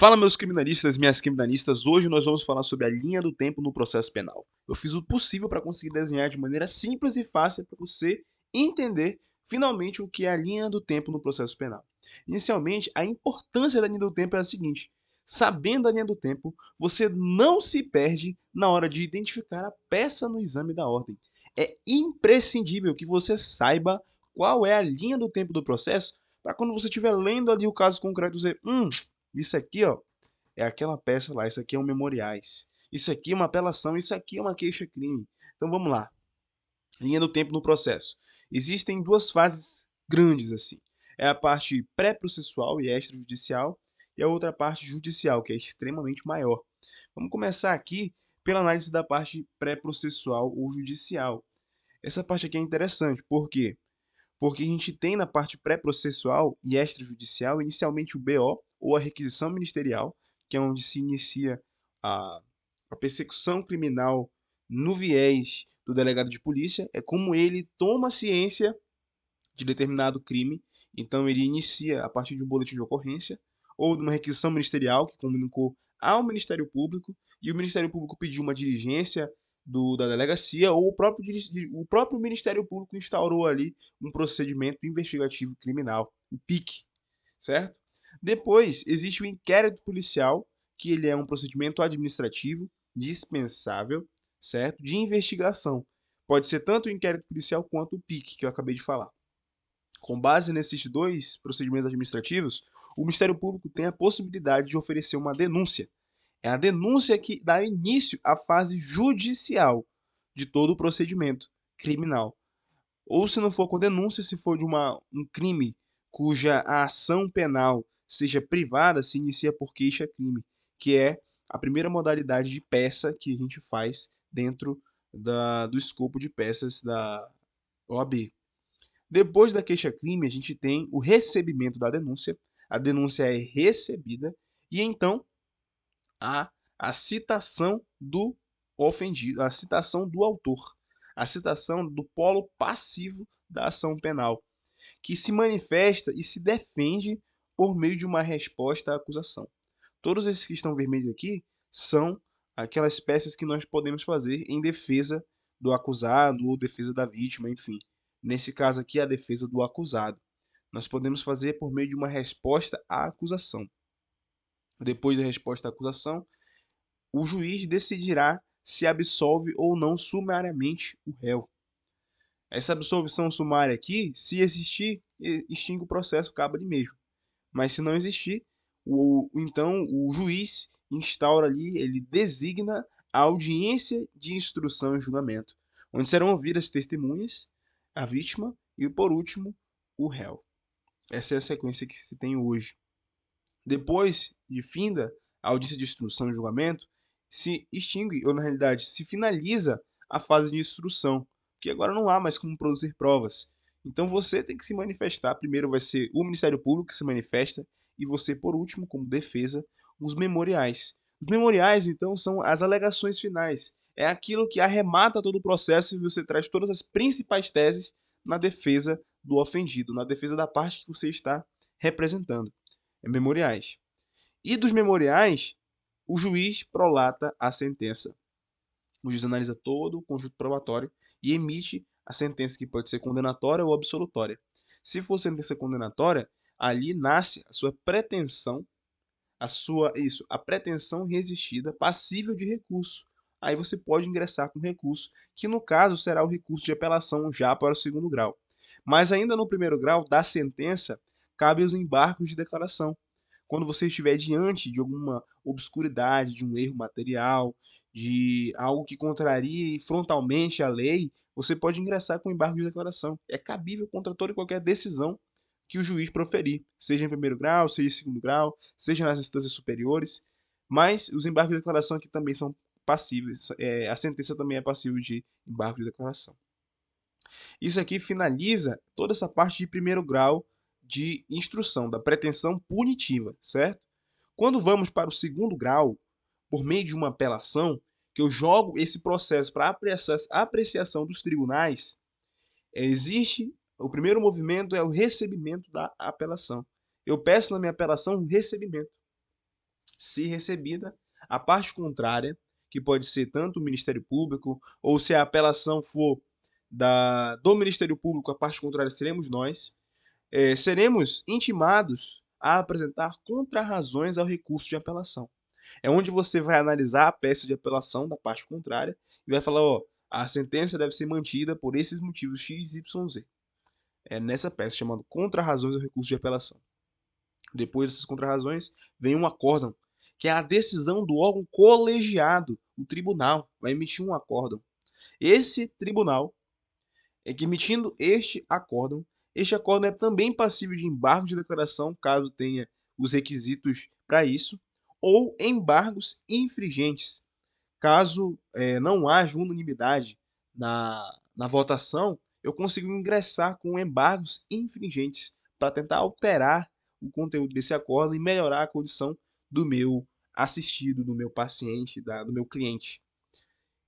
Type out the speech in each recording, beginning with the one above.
Fala, meus criminalistas, minhas criminalistas. Hoje nós vamos falar sobre a linha do tempo no processo penal. Eu fiz o possível para conseguir desenhar de maneira simples e fácil para você entender finalmente o que é a linha do tempo no processo penal. Inicialmente, a importância da linha do tempo é a seguinte: sabendo a linha do tempo, você não se perde na hora de identificar a peça no exame da ordem. É imprescindível que você saiba qual é a linha do tempo do processo para quando você estiver lendo ali o caso concreto, você, isso aqui, ó, é aquela peça lá, isso aqui é um memoriais. Isso aqui é uma apelação, isso aqui é uma queixa-crime. Então vamos lá. Linha do tempo no processo. Existem duas fases grandes assim. É a parte pré-processual e extrajudicial e a outra parte judicial, que é extremamente maior. Vamos começar aqui pela análise da parte pré-processual ou judicial. Essa parte aqui é interessante, por quê? Porque a gente tem na parte pré-processual e extrajudicial, inicialmente o BO, ou a requisição ministerial, que é onde se inicia a, a persecução criminal no viés do delegado de polícia, é como ele toma ciência de determinado crime, então ele inicia a partir de um boletim de ocorrência, ou de uma requisição ministerial que comunicou ao Ministério Público, e o Ministério Público pediu uma diligência da delegacia, ou o próprio Ministério Público instaurou ali um procedimento investigativo criminal, o PIC, certo? Depois, existe o inquérito policial, que ele é um procedimento administrativo dispensável, certo? De investigação. Pode ser tanto o inquérito policial quanto o PIC, que eu acabei de falar. Com base nesses dois procedimentos administrativos, o Ministério Público tem a possibilidade de oferecer uma denúncia. É a denúncia que dá início à fase judicial de todo o procedimento criminal. Ou se não for com denúncia, se for de um crime cuja a ação penal seja privada, se inicia por queixa-crime, que é a primeira modalidade de peça que a gente faz dentro do escopo de peças da OAB. Depois da queixa-crime, a gente tem o recebimento da denúncia. A denúncia é recebida e então a citação do ofendido, a citação do autor, a citação do polo passivo da ação penal, que se manifesta e se defende por meio de uma resposta à acusação. Todos esses que estão vermelhos aqui são aquelas peças que nós podemos fazer em defesa do acusado ou defesa da vítima, enfim. Nesse caso aqui, a defesa do acusado. Nós podemos fazer por meio de uma resposta à acusação. Depois da resposta à acusação, o juiz decidirá se absolve ou não sumariamente o réu. Essa absolvição sumária aqui, se existir, extingue o processo, acaba ali mesmo. Mas se não existir, então o juiz instaura ali, ele designa a audiência de instrução e julgamento, onde serão ouvidas testemunhas, a vítima e, por último, o réu. Essa é a sequência que se tem hoje. Depois de finda a audiência de instrução e julgamento, se extingue, ou na realidade se finaliza a fase de instrução, porque agora não há mais como produzir provas. Então você tem que se manifestar. Primeiro vai ser o Ministério Público que se manifesta e você, por último, como defesa, os memoriais. Os memoriais, então, são as alegações finais. É aquilo que arremata todo o processo e você traz todas as principais teses na defesa do ofendido, na defesa da parte que você está representando. É memoriais. E dos memoriais, o juiz prolata a sentença. O juiz analisa todo o conjunto probatório e emite a sentença que pode ser condenatória ou absolutória. Se for sentença condenatória, ali nasce a sua pretensão, a pretensão resistida passível de recurso. Aí você pode ingressar com recurso, que no caso será o recurso de apelação já para o segundo grau. Mas ainda no primeiro grau da sentença, cabe os embargos de declaração. Quando você estiver diante de alguma obscuridade, de um erro material, de algo que contrarie frontalmente a lei, você pode ingressar com embargo de declaração. É cabível contra toda e qualquer decisão que o juiz proferir, seja em primeiro grau, seja em segundo grau, seja nas instâncias superiores. Mas os embargos de declaração aqui também são passíveis. A sentença também é passível de embargo de declaração. Isso aqui finaliza toda essa parte de primeiro grau de instrução, da pretensão punitiva, certo? Quando vamos para o segundo grau, por meio de uma apelação, que eu jogo esse processo para apreciação dos tribunais, existe o primeiro movimento é o recebimento da apelação. Eu peço na minha apelação o recebimento. Se recebida, a parte contrária, que pode ser tanto o Ministério Público, ou se a apelação for do Ministério Público, a parte contrária seremos nós, seremos intimados a apresentar contrarrazões ao recurso de apelação. É onde você vai analisar a peça de apelação da parte contrária e vai falar, ó, a sentença deve ser mantida por esses motivos X, Y, Z. É nessa peça chamada contrarrazões ao recurso de apelação. Depois dessas contrarrazões, vem um acórdão, que é a decisão do órgão colegiado, o tribunal, vai emitir um acórdão. Esse tribunal é que emitindo este acórdão é também passível de embargo de declaração, caso tenha os requisitos para isso, ou embargos infringentes, caso não haja unanimidade na votação, eu consigo ingressar com embargos infringentes para tentar alterar o conteúdo desse acordo e melhorar a condição do meu assistido, do meu paciente, do meu cliente.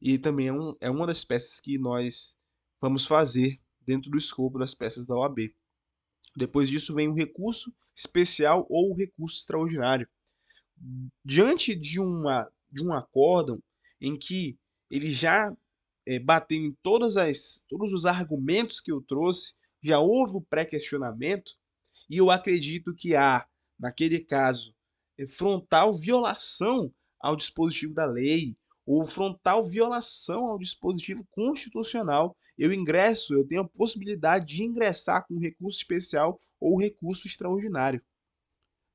E também é uma das peças que nós vamos fazer dentro do escopo das peças da OAB. Depois disso vem o recurso especial ou o recurso extraordinário. Diante de um acórdão em que ele já bateu em todos os argumentos que eu trouxe, já houve o pré-questionamento, e eu acredito que há, naquele caso, frontal violação ao dispositivo da lei, ou frontal violação ao dispositivo constitucional, eu tenho a possibilidade de ingressar com recurso especial ou recurso extraordinário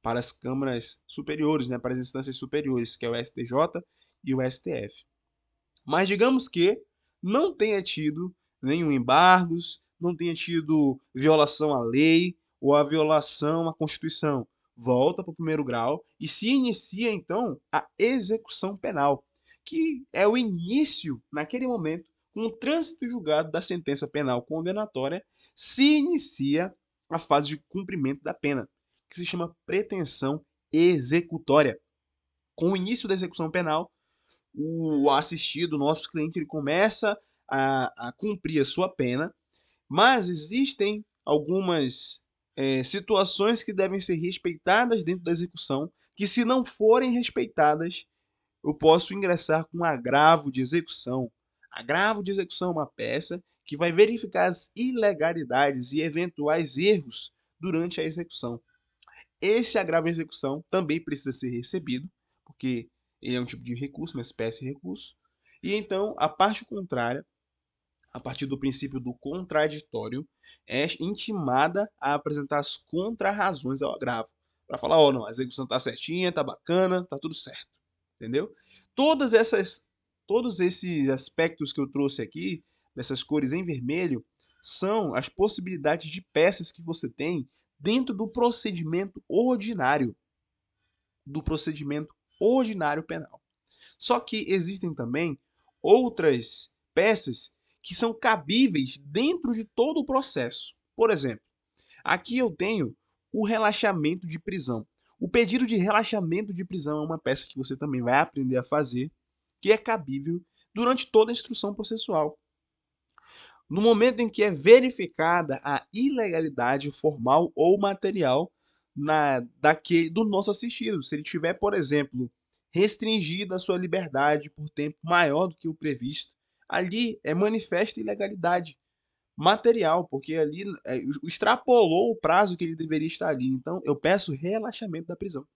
para as câmaras superiores, né, para as instâncias superiores, que é o STJ e o STF. Mas digamos que não tenha tido nenhum embargos, não tenha tido violação à lei ou a violação à Constituição. Volta para o primeiro grau e se inicia então a execução penal, que é o início, naquele momento, com o trânsito julgado da sentença penal condenatória, se inicia a fase de cumprimento da pena, que se chama pretensão executória. Com o início da execução penal, o assistido, o nosso cliente, ele começa a cumprir a sua pena, mas existem algumas situações que devem ser respeitadas dentro da execução, que se não forem respeitadas, eu posso ingressar com agravo de execução. Agravo de execução é uma peça que vai verificar as ilegalidades e eventuais erros durante a execução. Esse agravo de execução também precisa ser recebido, porque ele é um tipo de recurso, uma espécie de recurso. E então, a parte contrária, a partir do princípio do contraditório, é intimada a apresentar as contrarrazões ao agravo. Para falar, ó, não, a execução está certinha, está bacana, está tudo certo. Entendeu? Todos esses aspectos que eu trouxe aqui, dessas cores em vermelho, são as possibilidades de peças que você tem dentro do procedimento ordinário. Penal. Só que existem também outras peças que são cabíveis dentro de todo o processo. Por exemplo, aqui eu tenho o relaxamento de prisão. O pedido de relaxamento de prisão é uma peça que você também vai aprender a fazer, que é cabível durante toda a instrução processual. No momento em que é verificada a ilegalidade formal ou material do nosso assistido. Se ele tiver, por exemplo, restringida a sua liberdade por tempo maior do que o previsto, ali é manifesta ilegalidade material, porque ali extrapolou o prazo que ele deveria estar ali. Então, eu peço relaxamento da prisão.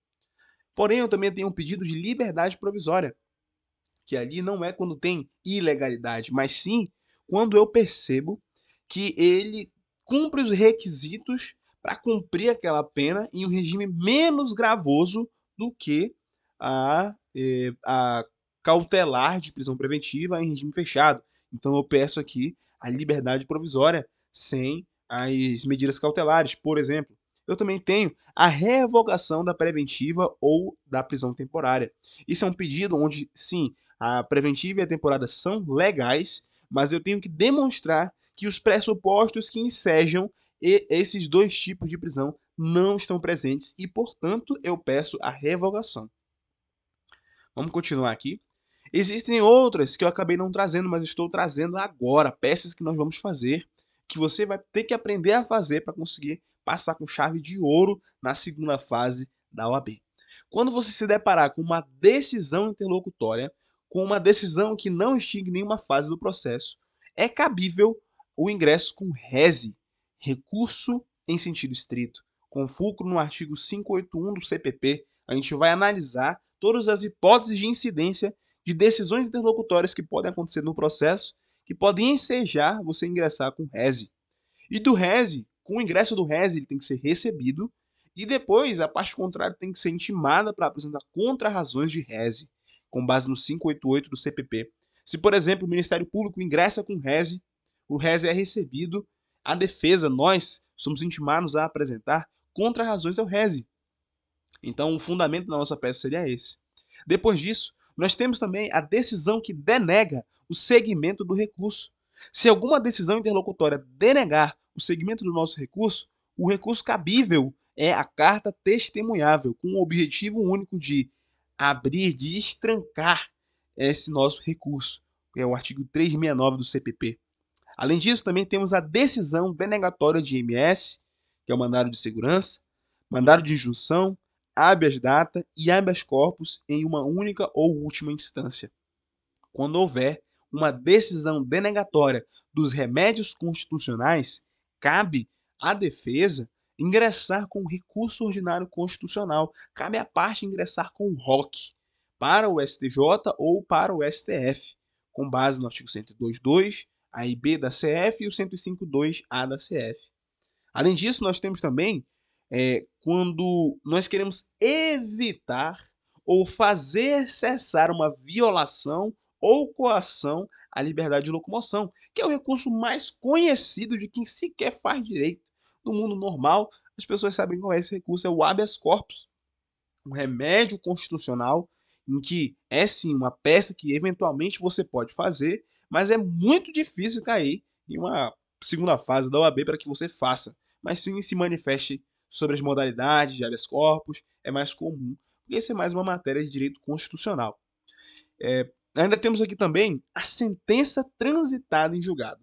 Porém, eu também tenho um pedido de liberdade provisória, que ali não é quando tem ilegalidade, mas sim quando eu percebo que ele cumpre os requisitos para cumprir aquela pena em um regime menos gravoso do que a cautelar de prisão preventiva em regime fechado. Então eu peço aqui a liberdade provisória sem as medidas cautelares. Por exemplo, eu também tenho a revogação da preventiva ou da prisão temporária. Isso é um pedido onde, sim, a preventiva e a temporária são legais, mas eu tenho que demonstrar que os pressupostos que ensejam esses dois tipos de prisão não estão presentes e, portanto, eu peço a revogação. Vamos continuar aqui. Existem outras que eu acabei não trazendo, mas estou trazendo agora, peças que nós vamos fazer, que você vai ter que aprender a fazer para conseguir passar com chave de ouro na segunda fase da OAB. Quando você se deparar com uma decisão interlocutória, com uma decisão que não extingue nenhuma fase do processo, é cabível o ingresso com rese, recurso em sentido estrito, com fulcro no artigo 581 do CPP. A gente vai analisar todas as hipóteses de incidência de decisões interlocutórias que podem acontecer no processo, que podem ensejar você ingressar com rese. E do rese, com o ingresso do rese, ele tem que ser recebido e depois a parte contrária tem que ser intimada para apresentar contra-razões de rese, com base no 588 do CPP. Se, por exemplo, o Ministério Público ingressa com rese, o rese é recebido, a defesa, nós, somos intimados a apresentar contra-razões ao rese. Então, o fundamento da nossa peça seria esse. Depois disso, nós temos também a decisão que denega o segmento do recurso. Se alguma decisão interlocutória denegar o segmento do nosso recurso, o recurso cabível é a carta testemunhável, com o objetivo único de abrir, de estrancar esse nosso recurso, que é o artigo 369 do CPP. Além disso, também temos a decisão denegatória de MS, que é o mandado de segurança, mandado de injunção, habeas data e habeas corpus em uma única ou última instância. Quando houver uma decisão denegatória dos remédios constitucionais, cabe à defesa ingressar com recurso ordinário constitucional. Cabe à parte ingressar com ROC para o STJ ou para o STF, com base no artigo 102.2, A e B da CF e o 105.2A da CF. Além disso, nós temos também quando nós queremos evitar ou fazer cessar uma violação ou coação à liberdade de locomoção, que é o recurso mais conhecido de quem sequer faz direito. No mundo normal, as pessoas sabem qual é esse recurso, é o habeas corpus, um remédio constitucional em que é sim uma peça que eventualmente você pode fazer, mas é muito difícil cair em uma segunda fase da OAB para que você faça. Mas sim se manifeste sobre as modalidades de habeas corpus, é mais comum, porque isso é mais uma matéria de direito constitucional. Ainda temos aqui também a sentença transitada em julgado.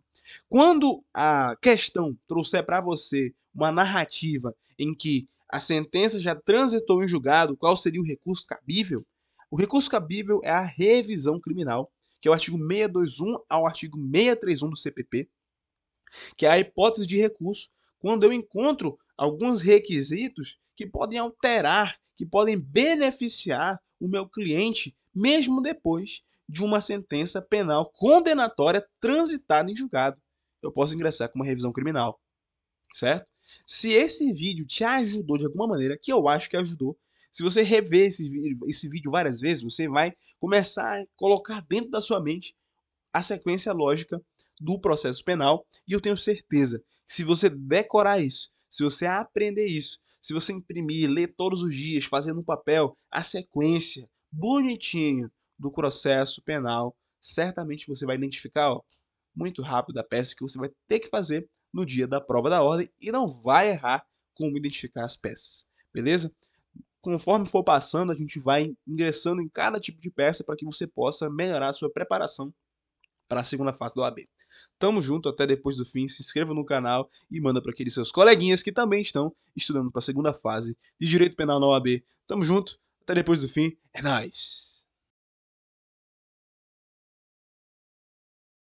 Quando a questão trouxer para você uma narrativa em que a sentença já transitou em julgado, qual seria o recurso cabível? O recurso cabível é a revisão criminal, que é o artigo 621 ao artigo 631 do CPP, que é a hipótese de recurso, quando eu encontro alguns requisitos que podem alterar, que podem beneficiar o meu cliente, mesmo depois de uma sentença penal condenatória transitada em julgado. Eu posso ingressar com uma revisão criminal, certo? Se esse vídeo te ajudou de alguma maneira, que eu acho que ajudou, se você rever esse vídeo várias vezes, você vai começar a colocar dentro da sua mente a sequência lógica do processo penal, e eu tenho certeza que se você decorar isso, se você aprender isso, se você imprimir, ler todos os dias, fazendo no papel a sequência bonitinho do processo penal, certamente você vai identificar muito rápido a peça que você vai ter que fazer no dia da prova da ordem e não vai errar como identificar as peças, beleza? Conforme for passando, a gente vai ingressando em cada tipo de peça para que você possa melhorar a sua preparação para a segunda fase do OAB. Tamo junto, até depois do fim. Se inscreva no canal e manda para aqueles seus coleguinhas que também estão estudando para a segunda fase de Direito Penal na OAB. Tamo junto, até depois do fim. É nóis!